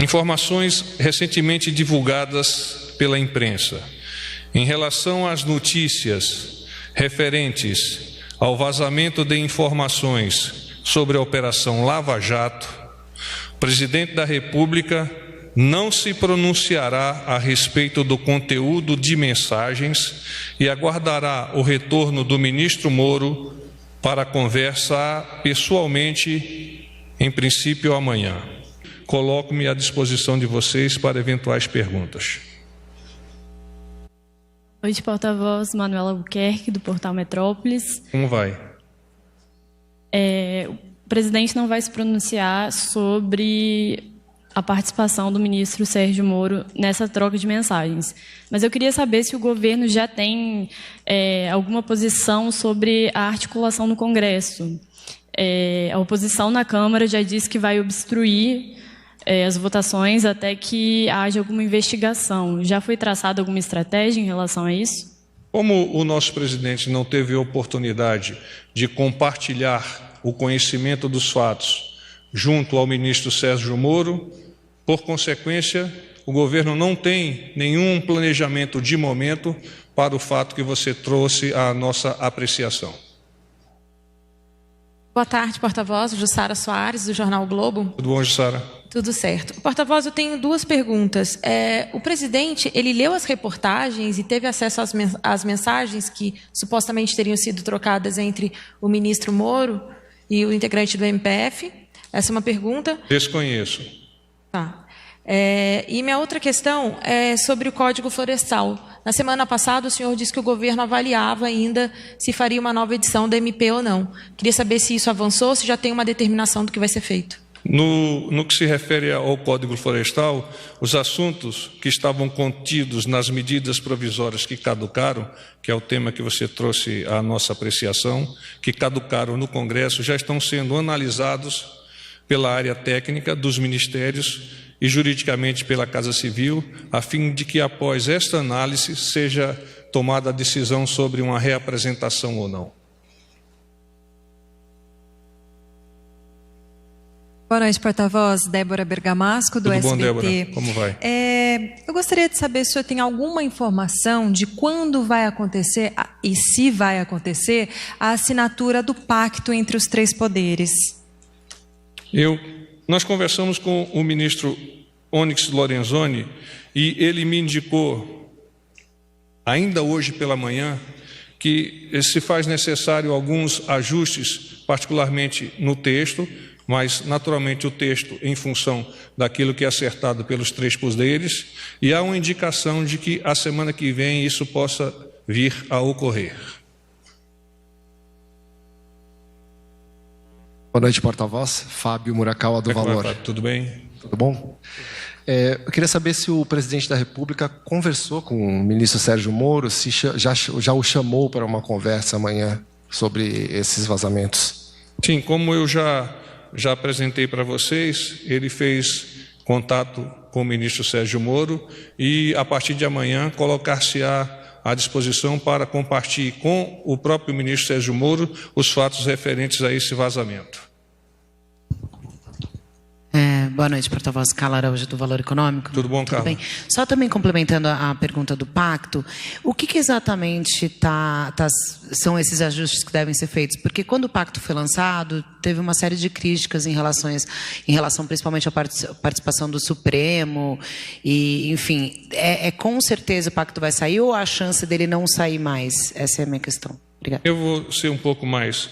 Informações recentemente divulgadas pela imprensa em relação às notícias referentes ao vazamento de informações sobre a Operação Lava Jato, o presidente da República não se pronunciará a respeito do conteúdo de mensagens e aguardará o retorno do ministro Moro para conversar pessoalmente, em princípio amanhã. Coloco-me à disposição de vocês para eventuais perguntas. Boa noite, porta-voz Manuela Albuquerque, do Portal Metrópolis. Como vai? O presidente não vai se pronunciar sobre a participação do ministro Sérgio Moro nessa troca de mensagens. Mas eu queria saber se o governo já tem alguma posição sobre a articulação no Congresso. A oposição na Câmara já disse que vai obstruir as votações até que haja alguma investigação. Já foi traçada alguma estratégia em relação a isso? Como o nosso presidente não teve oportunidade de compartilhar o conhecimento dos fatos junto ao ministro Sérgio Moro, por consequência, o governo não tem nenhum planejamento de momento para o fato que você trouxe à nossa apreciação. Boa tarde, porta-voz. Jussara Soares, do Jornal o Globo. Tudo bom, Jussara? Tudo certo. Porta-voz, eu tenho duas perguntas. O presidente, ele leu as reportagens e teve acesso às mensagens que supostamente teriam sido trocadas entre o ministro Moro e o integrante do MPF? Essa é uma pergunta. Desconheço. Tá. E minha outra questão é sobre o Código Florestal. Na semana passada, o senhor disse que o governo avaliava ainda se faria uma nova edição da MP ou não. Queria saber se isso avançou, se já tem uma determinação do que vai ser feito. No que se refere ao Código Florestal, os assuntos que estavam contidos nas medidas provisórias que caducaram, que é o tema que você trouxe à nossa apreciação, que caducaram no Congresso, já estão sendo analisados pela área técnica dos ministérios e juridicamente pela Casa Civil, a fim de que após esta análise seja tomada a decisão sobre uma reapresentação ou não. Boa noite, porta-voz. Débora Bergamasco, do SBT. Tudo bom, Débora? Como vai? Eu gostaria de saber se o senhor tem alguma informação de quando vai acontecer, e se vai acontecer, a assinatura do pacto entre os três poderes. Nós conversamos com o ministro Onyx Lorenzoni e ele me indicou, ainda hoje pela manhã, que se faz necessário alguns ajustes, particularmente no texto, mas naturalmente o texto em função daquilo que é acertado pelos três poderes, e há uma indicação de que a semana que vem isso possa vir a ocorrer. Boa noite, porta-voz. Fábio Murakawa, do Valor. Fábio? Tudo bem? Tudo bom? Eu queria saber se o presidente da República conversou com o ministro Sérgio Moro, se já o chamou para uma conversa amanhã sobre esses vazamentos. Sim, como eu já apresentei para vocês, ele fez contato com o ministro Sérgio Moro e, a partir de amanhã, colocar-se-á à disposição para compartilhar com o próprio ministro Sérgio Moro os fatos referentes a esse vazamento. Boa noite, porta-voz. Carla Araújo, do Valor Econômico. Tudo bom, Carla? Tudo bem. Só também complementando a pergunta do pacto, o que exatamente são esses ajustes que devem ser feitos? Porque quando o pacto foi lançado, teve uma série de críticas em relação principalmente à participação do Supremo, e, enfim, com certeza o pacto vai sair ou há a chance dele não sair mais? Essa é a minha questão. Obrigada. Eu vou ser um pouco mais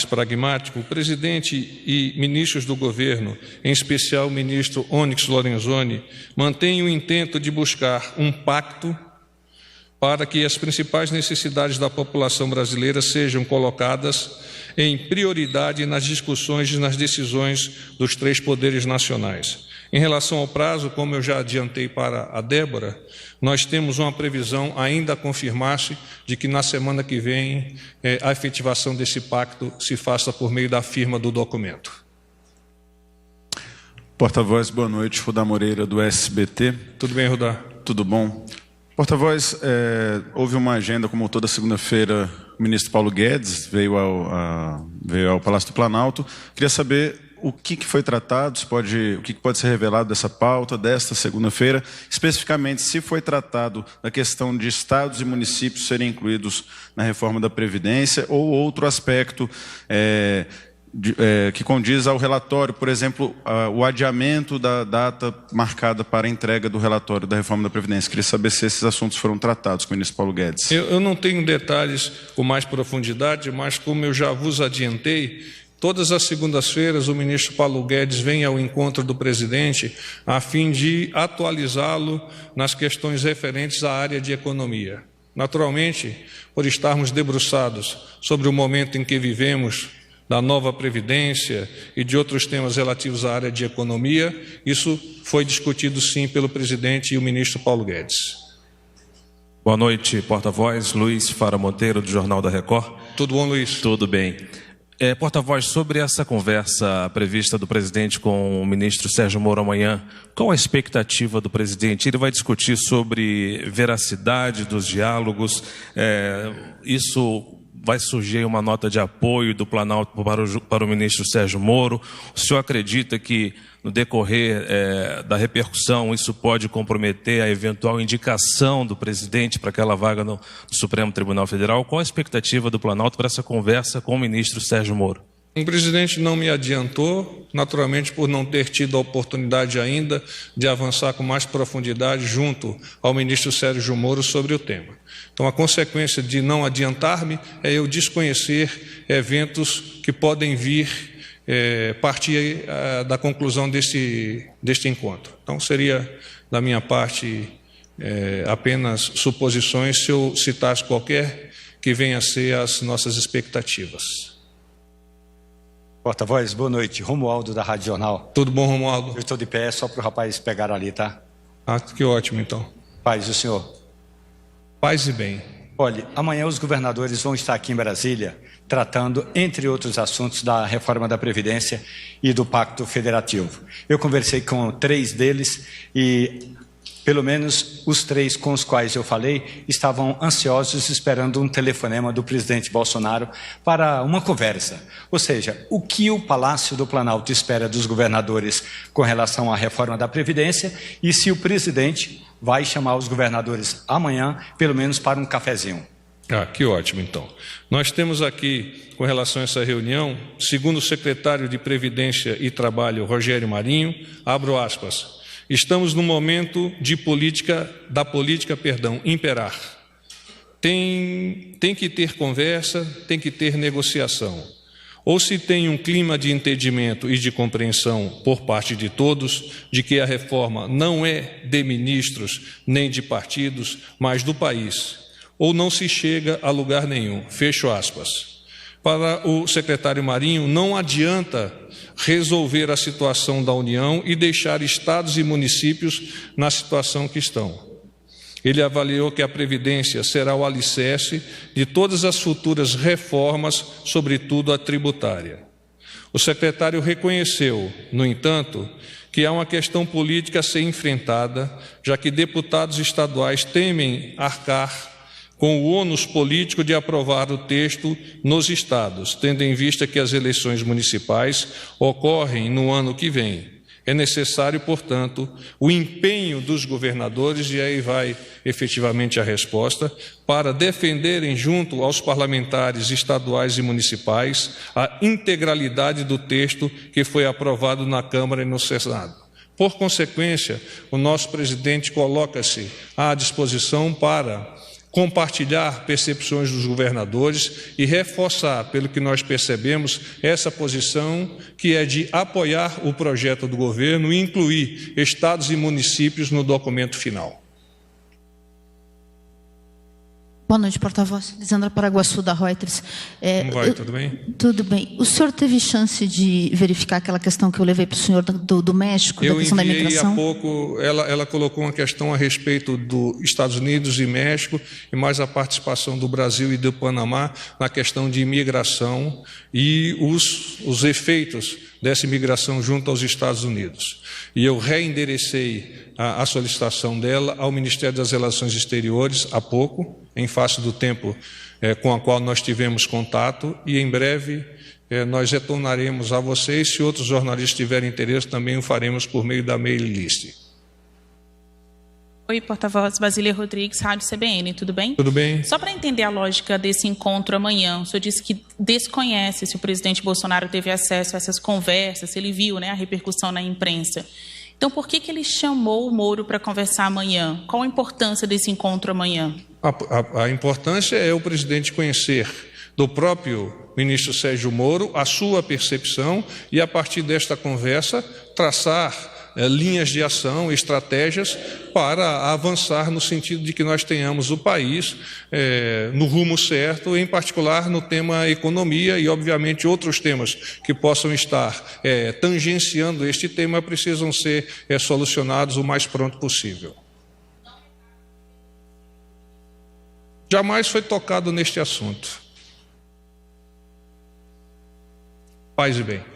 pragmático. O presidente e ministros do governo, em especial o ministro Onyx Lorenzoni, mantêm o intento de buscar um pacto para que as principais necessidades da população brasileira sejam colocadas em prioridade nas discussões e nas decisões dos três poderes nacionais. Em relação ao prazo, como eu já adiantei para a Débora, nós temos uma previsão ainda a confirmar-se de que na semana que vem a efetivação desse pacto se faça por meio da firma do documento. Porta-voz, boa noite. Rudá Moreira, do SBT. Tudo bem, Rudá? Tudo bom. Porta-voz, houve uma agenda, como toda segunda-feira, o ministro Paulo Guedes veio ao Palácio do Planalto. Queria saber o que foi tratado, o que pode ser revelado dessa pauta, desta segunda-feira, especificamente se foi tratado da questão de estados e municípios serem incluídos na reforma da Previdência ou outro aspecto que condiz ao relatório, por exemplo, o adiamento da data marcada para a entrega do relatório da reforma da Previdência. Queria saber se esses assuntos foram tratados com o ministro Paulo Guedes. Eu não tenho detalhes com mais profundidade, mas como eu já vos adiantei, todas as segundas-feiras o ministro Paulo Guedes vem ao encontro do presidente a fim de atualizá-lo nas questões referentes à área de economia. Naturalmente, por estarmos debruçados sobre o momento em que vivemos, da nova Previdência e de outros temas relativos à área de economia, isso foi discutido sim pelo presidente e o ministro Paulo Guedes. Boa noite, porta-voz. Luiz Fara Monteiro, do Jornal da Record. Tudo bom, Luiz? Tudo bem. Porta-voz, sobre essa conversa prevista do presidente com o ministro Sérgio Moro amanhã, qual a expectativa do presidente? Ele vai discutir sobre veracidade dos diálogos, isso vai surgir uma nota de apoio do Planalto para o ministro Sérgio Moro. O senhor acredita que, no decorrer da repercussão, isso pode comprometer a eventual indicação do presidente para aquela vaga no Supremo Tribunal Federal? Qual a expectativa do Planalto para essa conversa com o ministro Sérgio Moro? O presidente não me adiantou, naturalmente por não ter tido a oportunidade ainda de avançar com mais profundidade junto ao ministro Sérgio Moro sobre o tema. Então, a consequência de não adiantar-me é eu desconhecer eventos que podem vir partir da conclusão deste encontro. Então, seria, da minha parte, apenas suposições se eu citasse qualquer que venha a ser as nossas expectativas. Porta-voz, boa noite. Romualdo, da Rádio Jornal. Tudo bom, Romualdo? Eu estou de pé só para o rapaz pegar ali, tá? Ah, que ótimo, então. Paz, o senhor? Paz e bem. Olha, amanhã os governadores vão estar aqui em Brasília tratando, entre outros assuntos, da reforma da Previdência e do Pacto Federativo. Eu conversei com 3 deles e, pelo menos, os 3 com os quais eu falei estavam ansiosos esperando um telefonema do presidente Bolsonaro para uma conversa. Ou seja, o que o Palácio do Planalto espera dos governadores com relação à reforma da Previdência e se o presidente vai chamar os governadores amanhã, pelo menos para um cafezinho. Ah, que ótimo, então. Nós temos aqui, com relação a essa reunião, segundo o secretário de Previdência e Trabalho, Rogério Marinho, abro aspas, estamos no momento de política imperar. Tem que ter conversa, tem que ter negociação. Ou se tem um clima de entendimento e de compreensão por parte de todos, de que a reforma não é de ministros nem de partidos, mas do país, ou não se chega a lugar nenhum. Fecho aspas. Para o secretário Marinho, não adianta resolver a situação da União e deixar estados e municípios na situação que estão. Ele avaliou que a Previdência será o alicerce de todas as futuras reformas, sobretudo a tributária. O secretário reconheceu, no entanto, que há uma questão política a ser enfrentada, já que deputados estaduais temem arcar com o ônus político de aprovar o texto nos estados, tendo em vista que as eleições municipais ocorrem no ano que vem. É necessário, portanto, o empenho dos governadores, e aí vai efetivamente a resposta, para defenderem junto aos parlamentares estaduais e municipais a integralidade do texto que foi aprovado na Câmara e no Senado. Por consequência, o nosso presidente coloca-se à disposição para compartilhar percepções dos governadores e reforçar, pelo que nós percebemos, essa posição que é de apoiar o projeto do governo e incluir estados e municípios no documento final. Boa noite, porta-voz. Lisandra Paraguaçu, da Reuters. Como vai? Tudo bem? Tudo bem. O senhor teve chance de verificar aquela questão que eu levei para o senhor do México, da questão da imigração? Eu enviei há pouco, ela colocou uma questão a respeito dos Estados Unidos e México, e mais a participação do Brasil e do Panamá na questão de imigração e os efeitos dessa imigração junto aos Estados Unidos. E eu reenderecei a solicitação dela ao Ministério das Relações Exteriores há pouco, em face do tempo com a qual nós tivemos contato, e em breve nós retornaremos a vocês. Se outros jornalistas tiverem interesse, também o faremos por meio da mailing list. Oi, porta-voz Basília Rodrigues, Rádio CBN, tudo bem? Tudo bem. Só para entender a lógica desse encontro amanhã, o senhor disse que desconhece se o presidente Bolsonaro teve acesso a essas conversas, se ele viu, né, a repercussão na imprensa. Então, por que ele chamou o Moro para conversar amanhã? Qual a importância desse encontro amanhã? A importância é o presidente conhecer do próprio ministro Sérgio Moro a sua percepção e, a partir desta conversa, traçar linhas de ação, estratégias para avançar no sentido de que nós tenhamos o país no rumo certo, em particular no tema economia e, obviamente, outros temas que possam estar tangenciando este tema precisam ser solucionados o mais pronto possível. Jamais foi tocado neste assunto. Paz e bem.